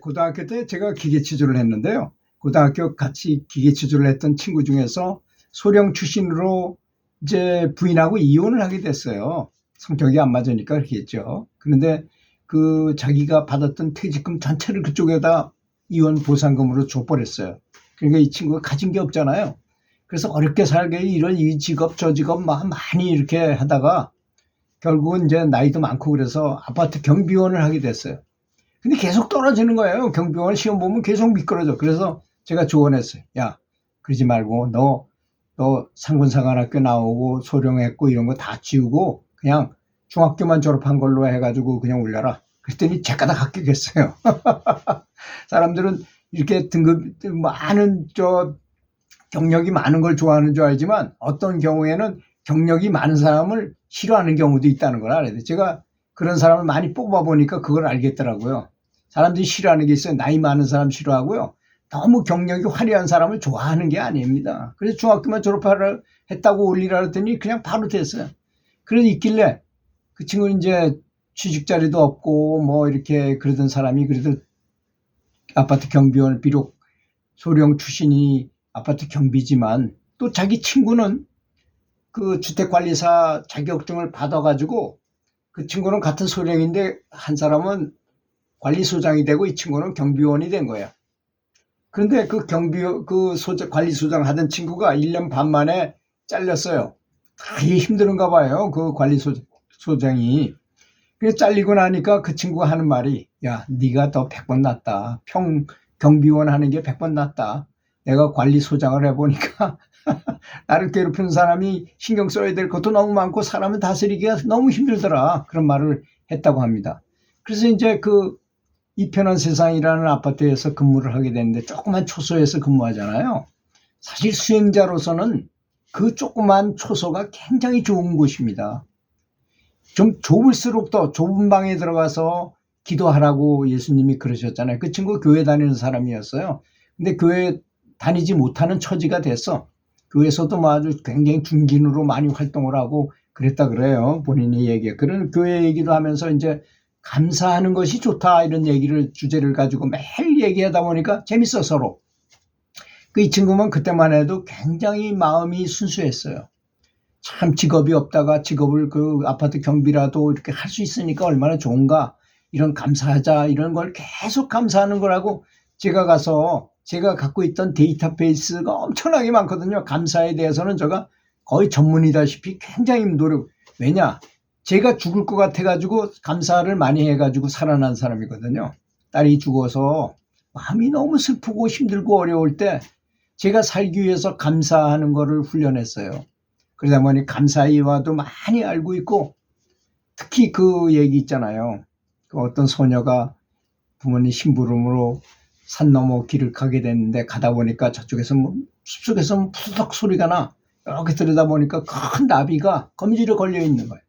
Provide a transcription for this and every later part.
고등학교 때 제가 기계치주를 했는데요. 고등학교 같이 기계치주를 했던 친구 중에서 소령 출신으로 이제 부인하고 이혼을 하게 됐어요. 성격이 안 맞으니까 그렇게 했죠. 그런데 그 자기가 받았던 퇴직금 전체를 그쪽에다 이혼 보상금으로 줘버렸어요. 그러니까 이 친구가 가진 게 없잖아요. 그래서 어렵게 살게 이런 이 직업 저 직업 막 많이 이렇게 하다가 결국은 이제 나이도 많고 그래서 아파트 경비원을 하게 됐어요. 근데 계속 떨어지는 거예요. 경비원 시험 보면 계속 미끄러져. 그래서 제가 조언했어요. 야, 그러지 말고 너 상군사관학교 나오고 소령했고 이런 거 다 지우고 그냥 중학교만 졸업한 걸로 해가지고 그냥 올려라. 그랬더니 제가다 합격했어요. 사람들은 이렇게 등급 많은 경력이 많은 걸 좋아하는 줄 알지만 어떤 경우에는 경력이 많은 사람을 싫어하는 경우도 있다는 걸 알아야 돼. 제가 그런 사람을 많이 뽑아보니까 그걸 알겠더라고요. 사람들이 싫어하는 게 있어요. 나이 많은 사람 싫어하고요. 너무 경력이 화려한 사람을 좋아하는 게 아닙니다. 그래서 중학교만 졸업하라 했다고 올리라 했더니 그냥 바로 됐어요. 그래서 있길래 그 친구는 이제 취직 자리도 없고 뭐 이렇게 그러던 사람이 그래도 아파트 경비원을 비록 소령 출신이 아파트 경비지만 또 자기 친구는 그 주택관리사 자격증을 받아가지고 그 친구는 같은 소령인데 한 사람은 관리소장이 되고 이 친구는 경비원이 된 거야. 그런데 그 관리소장 하던 친구가 1년 반 만에 잘렸어요. 되게 힘드는가 봐요. 그 관리소장이. 그래서 잘리고 나니까 그 친구가 하는 말이 야, 네가 더 100번 낫다. 경비원 하는 게 100번 낫다. 내가 관리소장을 해보니까 나를 괴롭히는 사람이 신경 써야 될 것도 너무 많고 사람을 다스리기가 너무 힘들더라. 그런 말을 했다고 합니다. 그래서 이제 그 이편한 세상이라는 아파트에서 근무를 하게 됐는데 조그만 초소에서 근무하잖아요. 사실 수행자로서는 그 조그만 초소가 굉장히 좋은 곳입니다. 좀 좁을수록 더 좁은 방에 들어가서 기도하라고 예수님이 그러셨잖아요. 그 친구 교회 다니는 사람이었어요. 근데 교회 다니지 못하는 처지가 됐어. 교회에서도 뭐 아주 굉장히 중진으로 많이 활동을 하고 그랬다 그래요. 본인이 얘기해. 그런 교회 얘기도 하면서 이제 감사하는 것이 좋다 이런 얘기를 주제를 가지고 매일 얘기하다 보니까 재밌어 서로. 이 친구만 그때만 해도 굉장히 마음이 순수했어요. 참 직업이 없다가 직업을 그 아파트 경비라도 이렇게 할 수 있으니까 얼마나 좋은가 이런 감사하자 이런 걸 계속 감사하는 거라고 제가 가서 제가 갖고 있던 데이터베이스가 엄청나게 많거든요. 감사에 대해서는 제가 거의 전문이다시피 굉장히 왜냐 제가 죽을 것 같아가지고 감사를 많이 해가지고 살아난 사람이거든요. 딸이 죽어서 마음이 너무 슬프고 힘들고 어려울 때 제가 살기 위해서 감사하는 거를 훈련했어요. 그러다 보니 감사의 이유도 많이 알고 있고 특히 그 얘기 있잖아요. 그 어떤 소녀가 부모님 심부름으로 산 넘어 길을 가게 됐는데 가다 보니까 저쪽에서 숲속에서 푸덕 소리가 나. 이렇게 들여다 보니까 큰 나비가 거미줄에 걸려 있는 거예요.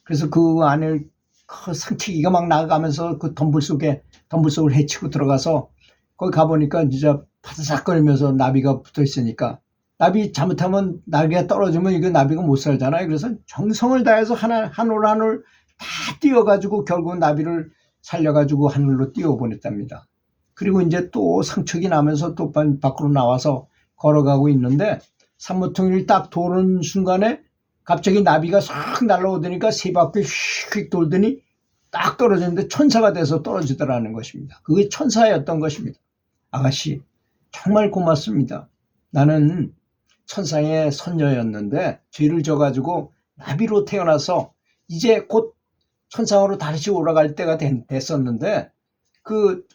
그래서 그 안에 그 상치기가 막 나가면서 그 덤불 속을 헤치고 들어가서 거기 가보니까 진짜 바삭거리면서 나비가 붙어 있으니까 나비 잘못하면 날개가 떨어지면 이거 나비가 못 살잖아요. 그래서 정성을 다해서 한 올 한 올 다 띄워가지고 결국 나비를 살려가지고 하늘로 띄워보냈답니다. 그리고 이제 또 상척이 나면서 또 밖으로 나와서 걸어가고 있는데 산모퉁이를 딱 도는 순간에 갑자기 나비가 싹 날아오더니까 세 바퀴 휙휙 돌더니 딱 떨어졌는데 천사가 돼서 떨어지더라는 것입니다. 그게 천사였던 것입니다. 아가씨 정말 고맙습니다. 나는 천상의 선녀였는데 죄를 져가지고 나비로 태어나서 이제 곧 천상으로 다시 올라갈 때가 됐었는데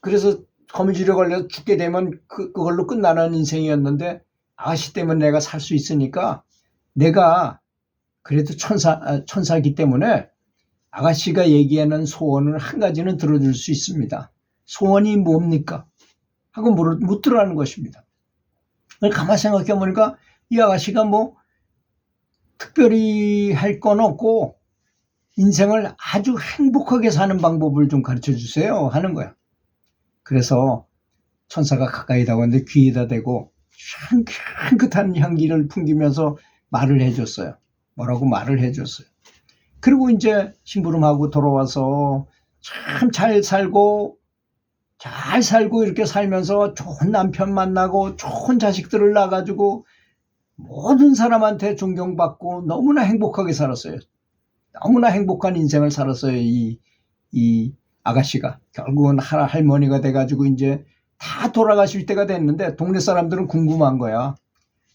그래서 거미줄에 걸려서 죽게 되면 그걸로 끝나는 인생이었는데 아가씨 때문에 내가 살 수 있으니까 내가 그래도 천사이기 때문에 아가씨가 얘기하는 소원을 한 가지는 들어줄 수 있습니다. 소원이 뭡니까? 하고 묻더라는 것입니다. 가만히 생각해 보니까 이 아가씨가 뭐 특별히 할 건 없고 인생을 아주 행복하게 사는 방법을 좀 가르쳐 주세요 하는 거야. 그래서 천사가 가까이 다가왔는데 귀에다 대고 향긋한 향기를 풍기면서 말을 해줬어요. 뭐라고 말을 해줬어요. 그리고 이제 심부름하고 돌아와서 참 잘 살고 잘 살고 이렇게 살면서 좋은 남편 만나고 좋은 자식들을 낳아가지고 모든 사람한테 존경받고 너무나 행복하게 살았어요. 너무나 행복한 인생을 살았어요. 이 아가씨가. 결국은 할머니가 돼가지고 이제 다 돌아가실 때가 됐는데 동네 사람들은 궁금한 거야.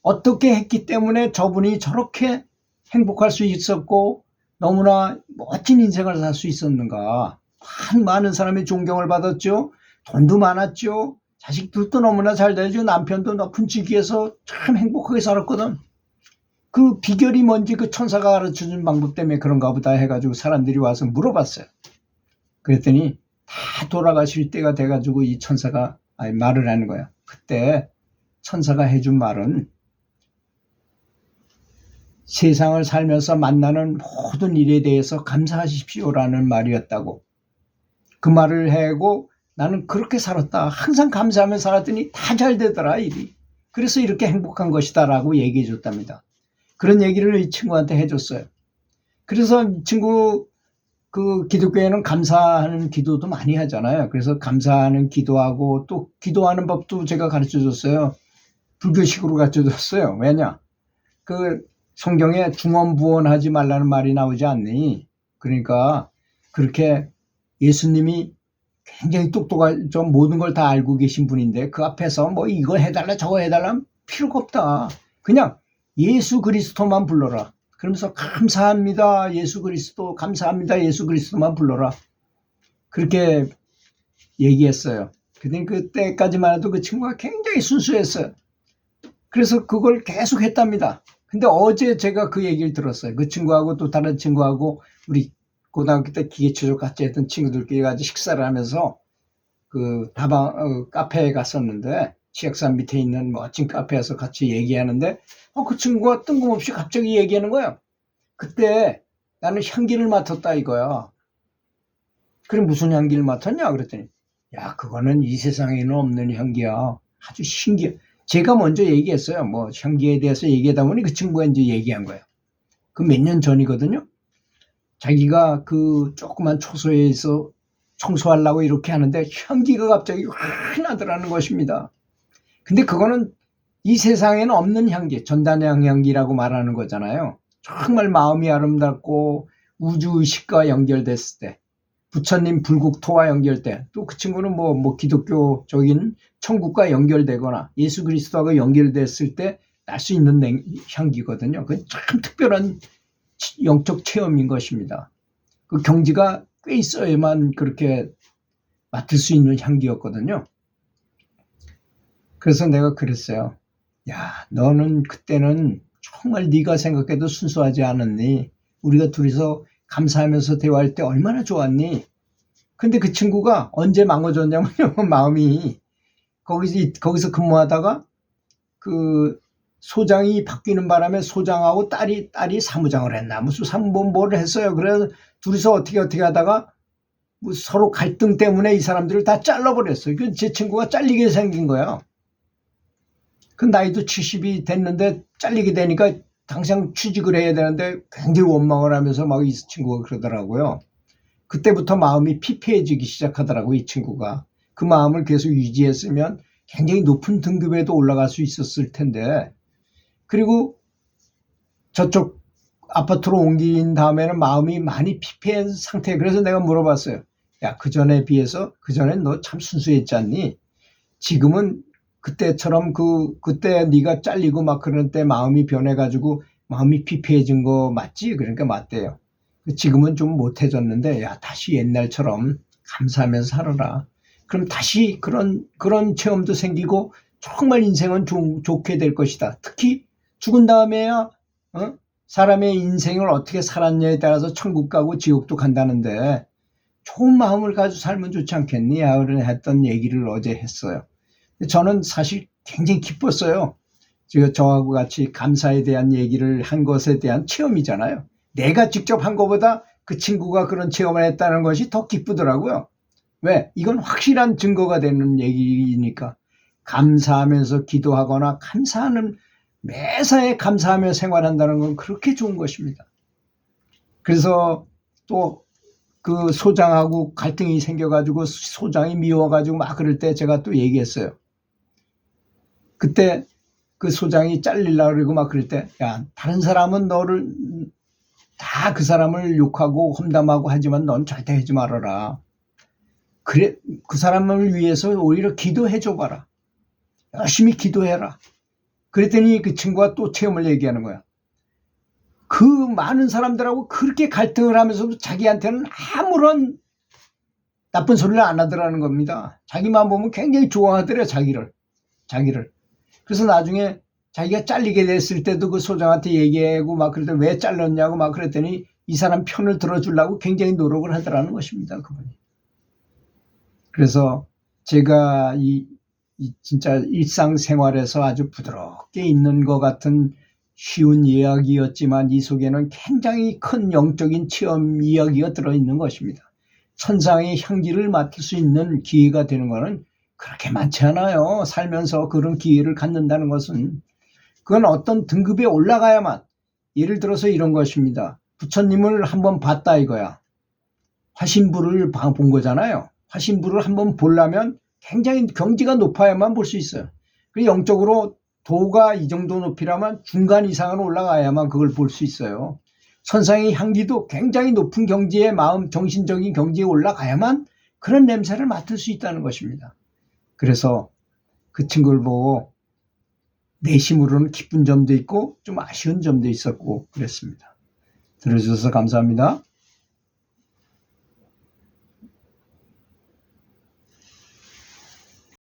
어떻게 했기 때문에 저분이 저렇게 행복할 수 있었고 너무나 멋진 인생을 살 수 있었는가. 많은 사람의 존경을 받았죠. 돈도 많았죠. 자식들도 너무나 잘 되죠. 남편도 높은 직위에서 참 행복하게 살았거든. 그 비결이 뭔지 그 천사가 가르쳐준 방법 때문에 그런가 보다 해가지고 사람들이 와서 물어봤어요. 그랬더니 다 돌아가실 때가 돼가지고 이 천사가 말을 하는 거야. 그때 천사가 해준 말은 세상을 살면서 만나는 모든 일에 대해서 감사하십시오라는 말이었다고. 그 말을 하고 나는 그렇게 살았다. 항상 감사하며 살았더니 다 잘 되더라 일이. 그래서 이렇게 행복한 것이다 라고 얘기해 줬답니다. 그런 얘기를 이 친구한테 해줬어요. 그래서 이 친구 그 기독교에는 감사하는 기도도 많이 하잖아요. 그래서 감사하는 기도하고 또 기도하는 법도 제가 가르쳐 줬어요. 불교식으로 가르쳐 줬어요. 왜냐? 그 성경에 중언부언하지 말라는 말이 나오지 않니? 그러니까 그렇게 예수님이 굉장히 똑똑한 좀 모든 걸 다 알고 계신 분인데 그 앞에서 뭐 이거 해달라 저거 해달라 필요가 없다. 그냥 예수 그리스도만 불러라. 그러면서 감사합니다 예수 그리스도, 감사합니다 예수 그리스도만 불러라. 그렇게 얘기했어요. 근데 그때까지만 해도 그 친구가 굉장히 순수했어요. 그래서 그걸 계속 했답니다. 근데 어제 제가 그 얘기를 들었어요. 그 친구하고 또 다른 친구하고 우리 고등학교 때 기계체조 같이 했던 친구들끼리 같이 식사를 하면서 그 다방 카페에 갔었는데 치악산 밑에 있는 멋진 카페에서 같이 얘기하는데 그 친구가 뜬금없이 갑자기 얘기하는 거야. 그때 나는 향기를 맡았다 이거야. 그래 무슨 향기를 맡았냐 그랬더니 야 그거는 이 세상에는 없는 향기야. 아주 신기해. 제가 먼저 얘기했어요. 뭐 향기에 대해서 얘기하다 보니 그 친구가 이제 얘기한 거예요. 그 몇 년 전이거든요. 자기가 그 조그만 초소에서 청소하려고 이렇게 하는데 향기가 갑자기 확 나더라는 것입니다. 근데 그거는 이 세상에는 없는 향기, 전단향 향기라고 말하는 거잖아요. 정말 마음이 아름답고 우주의식과 연결됐을 때, 부처님 불국토와 연결돼, 또 그 친구는 뭐 기독교적인 천국과 연결되거나 예수 그리스도하고 연결됐을 때 날 수 있는 향기거든요. 그건 참 특별한 영적 체험인 것입니다. 그 경지가 꽤 있어야만 그렇게 맡을 수 있는 향기였거든요. 그래서 내가 그랬어요. 야, 너는 그때는 정말 네가 생각해도 순수하지 않았니? 우리가 둘이서 감사하면서 대화할 때 얼마나 좋았니? 근데 그 친구가 언제 망가졌냐면요. 마음이 거기서 근무하다가 그 소장이 바뀌는 바람에 소장하고 딸이 사무장을 했나 무슨 뭘 했어요. 그래서 둘이서 어떻게 하다가 뭐 서로 갈등 때문에 이 사람들을 다 잘라버렸어요. 제 친구가 잘리게 생긴 거야. 그 나이도 70이 됐는데 잘리게 되니까 당장 취직을 해야 되는데 굉장히 원망을 하면서 막 이 친구가 그러더라고요. 그때부터 마음이 피폐해지기 시작하더라고요. 이 친구가. 그 마음을 계속 유지했으면 굉장히 높은 등급에도 올라갈 수 있었을 텐데, 그리고 저쪽 아파트로 옮긴 다음에는 마음이 많이 피폐한 상태. 그래서 내가 물어봤어요. 야, 그전에 비해서 그전엔 너 참 순수했지 않니? 지금은 그때처럼 그때 네가 잘리고 막 그런 때 마음이 변해가지고 마음이 피폐해진 거 맞지? 그러니까 맞대요. 지금은 좀 못해졌는데 야, 다시 옛날처럼 감사하면서 살아라. 그럼 다시 그런 체험도 생기고 정말 인생은 좋게 될 것이다. 특히 죽은 다음에야 사람의 인생을 어떻게 살았냐에 따라서 천국 가고 지옥도 간다는데 좋은 마음을 가지고 살면 좋지 않겠니? 했던 얘기를 어제 했어요. 저는 사실 굉장히 기뻤어요. 저하고 같이 감사에 대한 얘기를 한 것에 대한 체험이잖아요. 내가 직접 한 것보다 그 친구가 그런 체험을 했다는 것이 더 기쁘더라고요. 왜? 이건 확실한 증거가 되는 얘기니까. 감사하면서 기도하거나 매사에 감사하며 생활한다는 건 그렇게 좋은 것입니다. 그래서 또 그 소장하고 갈등이 생겨가지고 소장이 미워가지고 막 그럴 때 제가 또 얘기했어요. 그때 그 소장이 잘리려고 그러고 막 그럴 때, 야, 다른 사람은 너를 다 그 사람을 욕하고 험담하고 하지만 넌 절대 하지 말아라. 그래, 그 사람을 위해서 오히려 기도해 줘봐라. 열심히 기도해라. 그랬더니 그 친구가 또 체험을 얘기하는 거야. 그 많은 사람들하고 그렇게 갈등을 하면서도 자기한테는 아무런 나쁜 소리를 안 하더라는 겁니다. 자기만 보면 굉장히 좋아하더래요, 자기를. 그래서 나중에 자기가 잘리게 됐을 때도 그 소장한테 얘기하고 막 그랬더니 왜 잘렸냐고 막 그랬더니 이 사람 편을 들어주려고 굉장히 노력을 하더라는 것입니다, 그분이. 그래서 제가 이 진짜 일상생활에서 아주 부드럽게 있는 것 같은 쉬운 이야기였지만 이 속에는 굉장히 큰 영적인 체험 이야기가 들어있는 것입니다. 천상의 향기를 맡을 수 있는 기회가 되는 것은 그렇게 많지 않아요. 살면서 그런 기회를 갖는다는 것은 그건 어떤 등급에 올라가야만, 예를 들어서 이런 것입니다. 부처님을 한번 봤다 이거야. 화신부를 본 거잖아요. 화신부를 한번 보려면 굉장히 경지가 높아야만 볼 수 있어요. 영적으로 도가 이 정도 높이라면 중간 이상은 올라가야만 그걸 볼 수 있어요. 천상의 향기도 굉장히 높은 경지에 마음, 정신적인 경지에 올라가야만 그런 냄새를 맡을 수 있다는 것입니다. 그래서 그 친구를 보고 내심으로는 기쁜 점도 있고 좀 아쉬운 점도 있었고 그랬습니다. 들어주셔서 감사합니다.